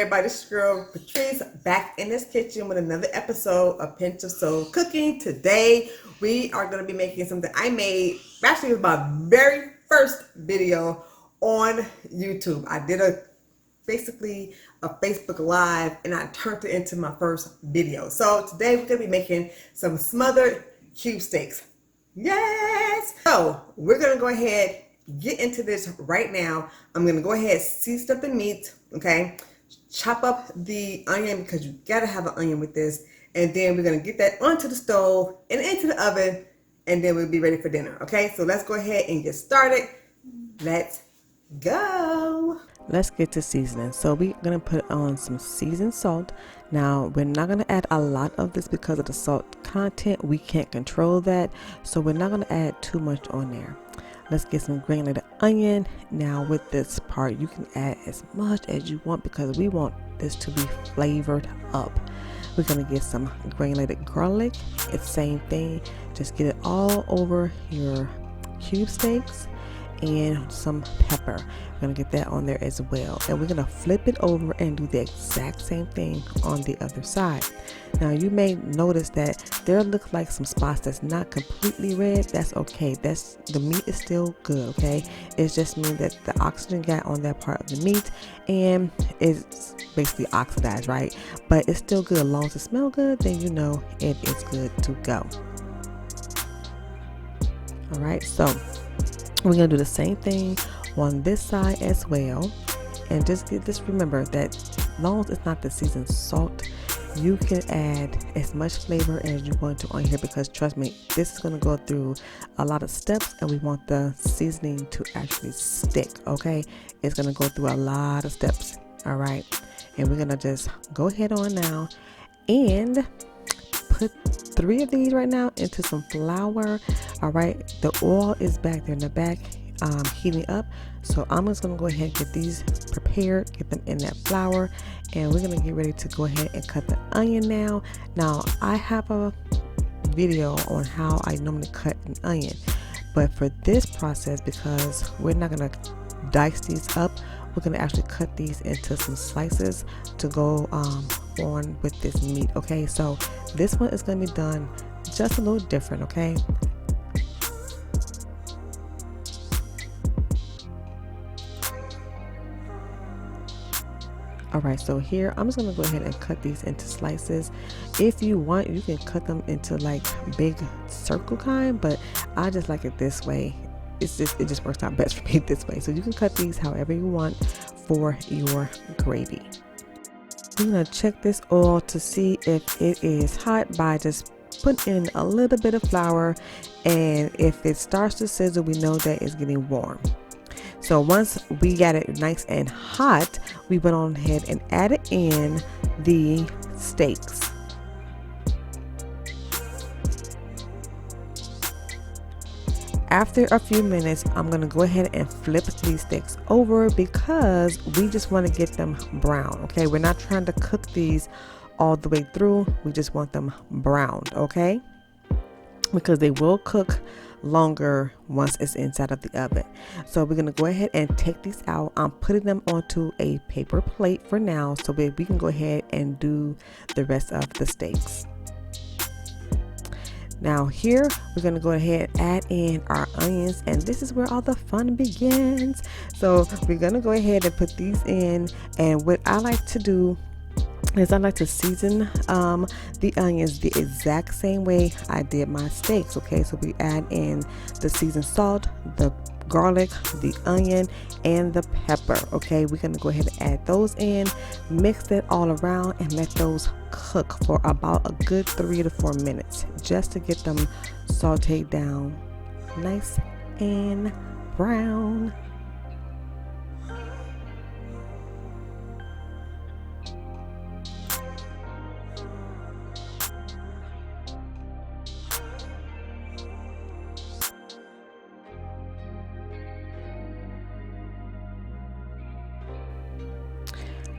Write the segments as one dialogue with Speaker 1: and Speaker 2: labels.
Speaker 1: everybody? This girl Patrice back in this kitchen with another episode of Pinch of Soul Cooking. Today we are going to be making something I made. Actually, it was my very first video on YouTube. I did basically a Facebook Live and I turned it into my first video. So today we're going to be making some smothered cube steaks. Yes! So we're going to go ahead, get into this right now. I'm going to go ahead, season up the meat, okay? Chop up the onion because you got to have an onion with this. And then we're going to get that onto the stove and into the oven, and then we'll be ready for dinner, okay? So let's go ahead and get started. Let's go.
Speaker 2: Let's get to seasoning. So we're going to put on some seasoned salt. Now, we're not going to add a lot of this because of the salt content. We can't control that. So we're not going to add too much on there. Let's get some granulated onion. Now with this part, you can add as much as you want because we want this to be flavored up. We're going to get some granulated garlic. It's the same thing. Just get it all over your cube steaks. And some pepper. We're going to get that on there as well. And we're going to flip it over and do the exact same thing on the other side. Now you may notice that there look like some spots that's not completely red. That's okay. The meat is still good, okay? It just means that the oxygen got on that part of the meat and it's basically oxidized, right? But it's still good. As long as it smells good, then you know it is good to go. All right, so we're going to do the same thing on this side as well. And just remember that as long as it's not the seasoned salt, you can add as much flavor as you want to on here because trust me, this is going to go through a lot of steps and we want the seasoning to actually stick, okay? It's going to go through a lot of steps, all right? And we're going to just go ahead on now and put 3 of these right now into some flour. All right, the oil is back there in the back heating up, so I'm just gonna go ahead and get these prepared, get them in that flour, and we're gonna get ready to go ahead and cut the onion now. Now I have a video on how I normally cut an onion, but for this process, because we're not gonna dice these up, we're gonna actually cut these into some slices to go on with this meat, okay? So this one is gonna be done just a little different, okay? All right, so here I'm just gonna go ahead and cut these into slices. If you want, you can cut them into like big circle kind, but I just like it this way. It just works out best for me this way. So you can cut these however you want for your gravy. We're gonna check this oil to see if it is hot by just putting in a little bit of flour, and if it starts to sizzle, we know that it's getting warm. So once we got it nice and hot, we went on ahead and added in the steaks. After a few minutes, I'm going to go ahead and flip these steaks over because we just want to get them brown, okay? We're not trying to cook these all the way through. We just want them browned, okay? Because they will cook longer once it's inside of the oven. So we're going to go ahead and take these out. I'm putting them onto a paper plate for now so we can go ahead and do the rest of the steaks. Now here we're going to go ahead and add in our onions, and this is where all the fun begins. So we're going to go ahead and put these in, and what I like to do is I like to season the onions the exact same way I did my steaks, okay? So we add in the seasoned salt, the garlic, the onion, and the pepper, okay? We're gonna go ahead and add those in, mix it all around, and let those cook for about a good 3 to 4 minutes just to get them sauteed down nice and brown.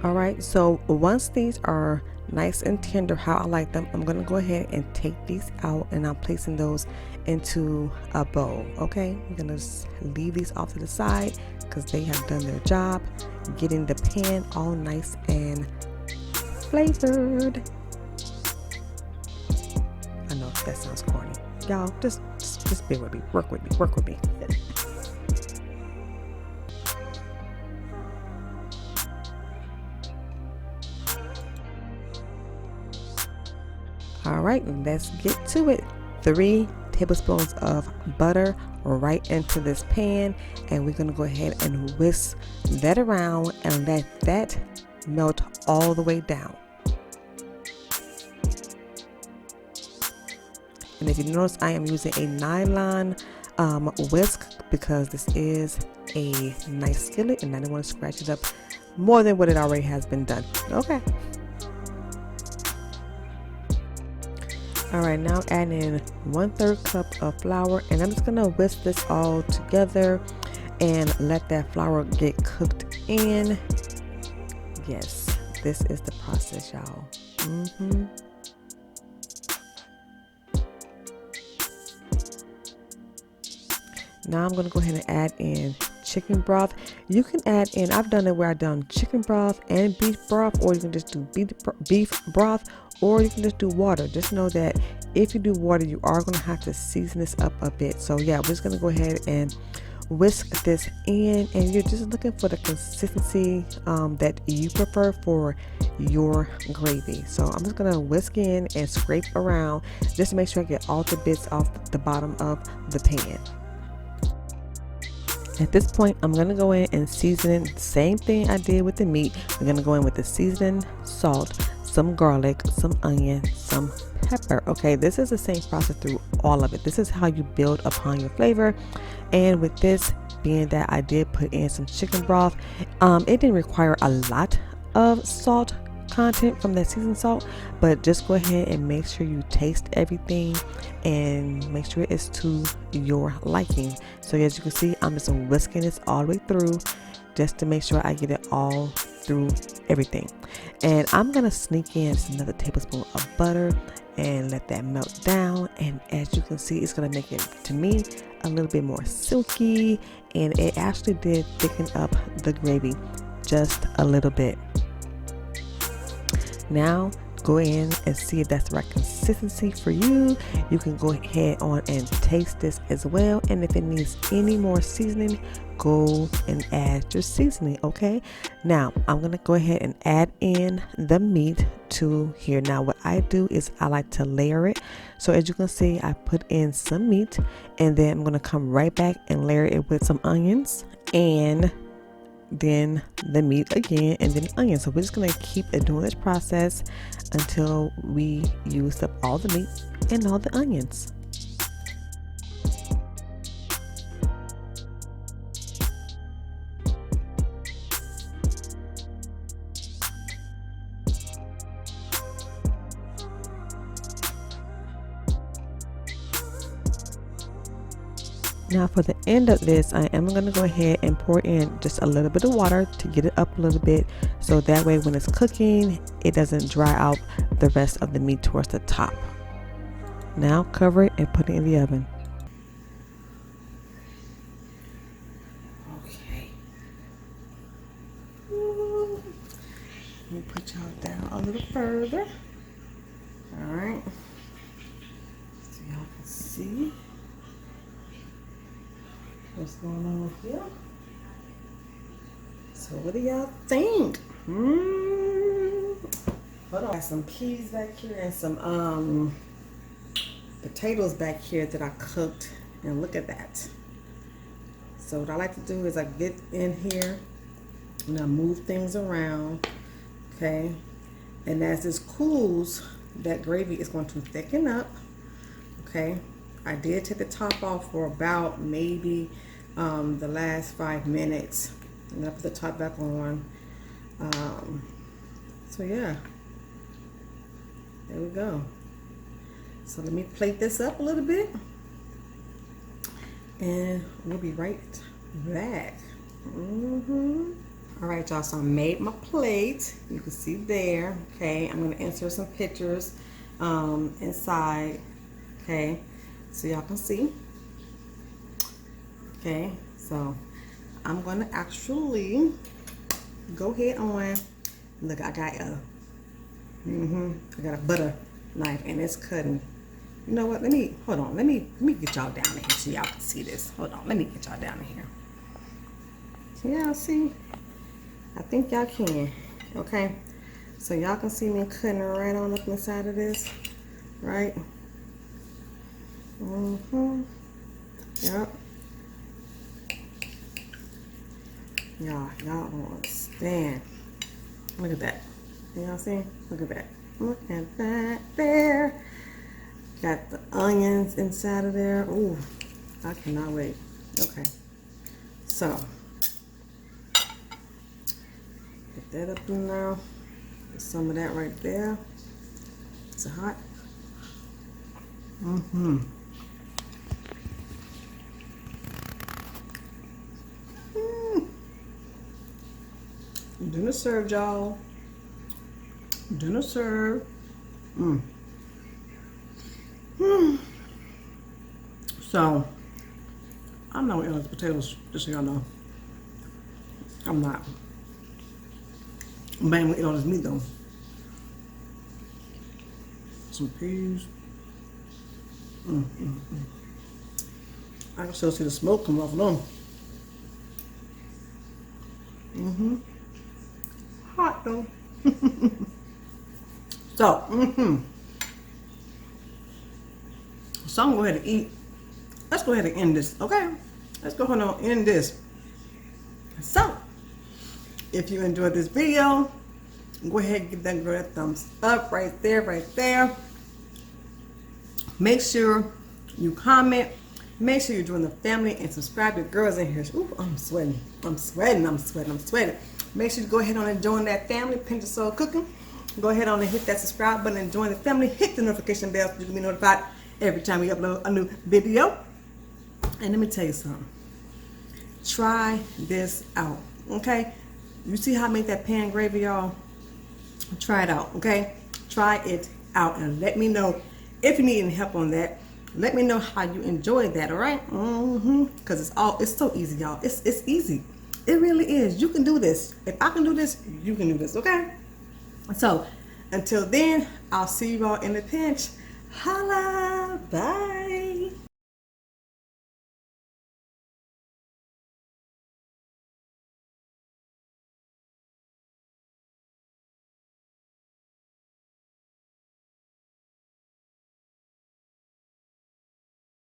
Speaker 2: All right, so once these are nice and tender how I like them, I'm gonna go ahead and take these out, and I'm placing those into a bowl. Okay, I'm gonna just leave these off to the side, because they have done their job getting the pan all nice and flavored. I know that sounds corny. Y'all, just bear with me. Work with me. All right, let's get to it. 3 tablespoons of butter right into this pan, and we're going to go ahead and whisk that around and let that melt all the way down. And if you notice, I am using a nylon whisk because this is a nice skillet and I don't want to scratch it up more than what it already has been done. Okay. All right, now adding in 1/3 cup of flour, and I'm just gonna whisk this all together and let that flour get cooked in. Yes, this is the process, y'all. Now I'm gonna go ahead and add in chicken broth. You can add in, I've done it where I've done chicken broth and beef broth, or you can just do beef broth, or you can just do water. Just know that if you do water, you are going to have to season this up a bit. So yeah, we're just going to go ahead and whisk this in, and you're just looking for the consistency that you prefer for your gravy. So I'm just going to whisk in and scrape around just to make sure I get all the bits off the bottom of the pan. At this point, I'm going to go in and season it. The same thing I did with the meat. We're going to go in with the seasoning, salt, some garlic, some onion, some pepper. Okay, this is the same process through all of it. This is how you build upon your flavor. And with this being that I did put in some chicken broth, it didn't require a lot of salt content from that seasoned salt, but just go ahead and make sure you taste everything and make sure it's to your liking. So as you can see, I'm just whisking this all the way through just to make sure I get it all through everything. And I'm gonna sneak in another tablespoon of butter and let that melt down, and as you can see, it's gonna make it, to me, a little bit more silky, and it actually did thicken up the gravy just a little bit. Now go in and see if that's the right consistency for you. You can go ahead on and taste this as well, and if it needs any more seasoning, go and add your seasoning. Okay, now I'm gonna go ahead and add in the meat to here. Now what I do is I like to layer it. So as you can see, I put in some meat, and then I'm gonna come right back and layer it with some onions, and then the meat again, and then onions. So we're just gonna keep doing this process until we use up all the meat and all the onions. Now for the end of this, I am going to go ahead and pour in just a little bit of water to get it up a little bit, so that way when it's cooking, it doesn't dry out the rest of the meat towards the top. Now cover it and put it in the oven.
Speaker 1: Okay. Let me put y'all down a little further. All right. So y'all can see what's going on with here. So what do y'all think? Hold on. I got some peas back here and some potatoes back here that I cooked, and look at that. So what I like to do is I get in here and I move things around, okay? And as this cools, that gravy is going to thicken up, okay? I did take the top off for about maybe the last 5 minutes, and I put the top back on. So yeah, there we go. So let me plate this up a little bit, and we'll be right back. All right, y'all, so I made my plate. You can see there, okay? I'm gonna insert some pictures inside, okay? So y'all can see. Okay, so I'm going to actually go ahead on. Look, I got a butter knife and it's cutting. You know what? Let me get y'all down in here so y'all can see this. Hold on, let me get y'all down in here. Can y'all see? I think y'all can. Okay, so y'all can see me cutting right on up inside of this, right? Yep. Y'all don't understand. Look at that. Y'all see? Look at that. Look at that there. Got the onions inside of there. Ooh, I cannot wait. Okay. So, get that up in there. Get some of that right there. Is it hot? Dinner served, y'all. Dinner served. So, I'm not gonna eat all the potatoes, just so y'all know. I'm not. But I'm gonna eat all this meat though. Some peas. I can still see the smoke coming off of them. Hot though. So, so I'm going to go ahead and eat. Let's go ahead and end this, okay? Let's go ahead and end this. So, if you enjoyed this video, go ahead and give that girl that thumbs up right there, right there. Make sure you comment. Make sure you join the family and subscribe to girls in here. Ooh, I'm sweating. Make sure you go ahead on and join that family, Pinch of Soul Cooking. Go ahead on and hit that subscribe button and join the family. Hit the notification bell so you can be notified every time we upload a new video. And let me tell you something. Try this out, okay? You see how I make that pan gravy, y'all? Try it out, okay? Try it out and let me know if you need any help on that. Let me know how you enjoyed that, all right? Because it's so easy, y'all. It's easy. It really is. You can do this. If I can do this, you can do this, okay? So, until then, I'll see you all in the pinch. Holla! Bye!